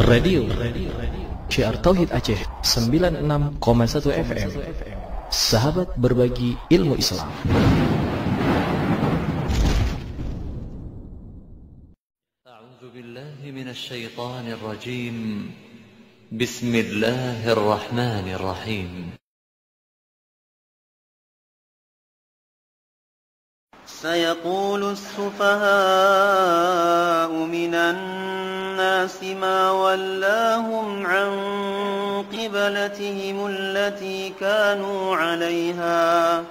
Radio Syiar Tauhid Aceh 96,1 FM. Sahabat berbagi ilmu Islam. A'udzu billahi minasy syaithanir rajim. Bismillahirrahmanirrahim. سيقول السفهاء من الناس ما ولاهم عن قبلتهم التي كانوا عليها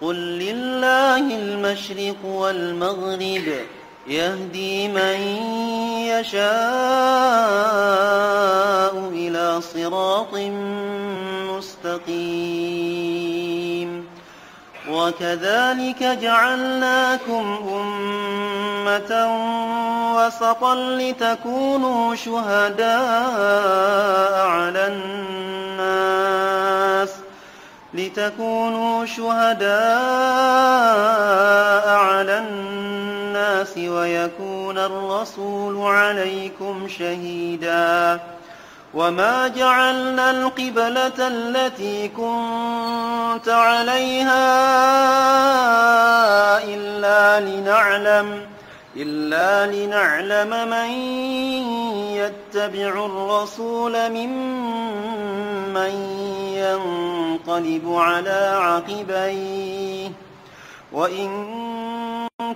قل لله المشرق والمغرب يهدي من يشاء إلى صراط مستقيم وكذلك جعلناكم أمة وسطا لتكونوا شهداء على الناس ويكون الرسول عليكم شهيدا وما جعلنا القبلة التي كنت عليها إلا لنعلم من يتبع الرسول ممن ينقلب على عقبيه وإن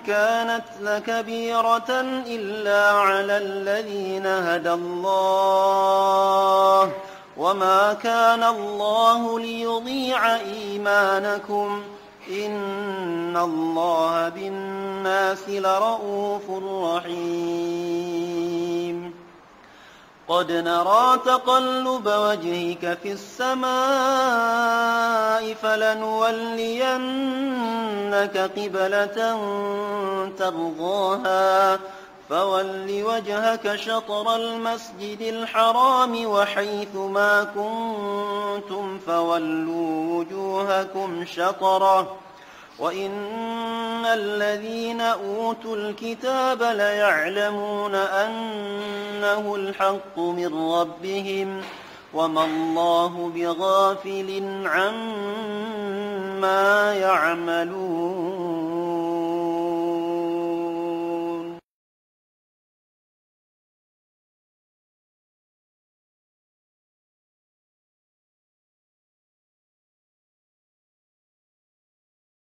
كانت لكبيرة إلا على الذين هدى الله وما كان الله ليضيع إيمانكم إن الله بالناس لرءوف رحيم قد نرى تقلب وجهك في السماء فلنولينك قبلة ترضاها فول وجهك شطر المسجد الحرام وحيث ما كنتم فولوا وجوهكم شطره وإن الذين أوتوا الكتاب ليعلمون أنه الحق من ربهم وما الله بغافل عما يعملون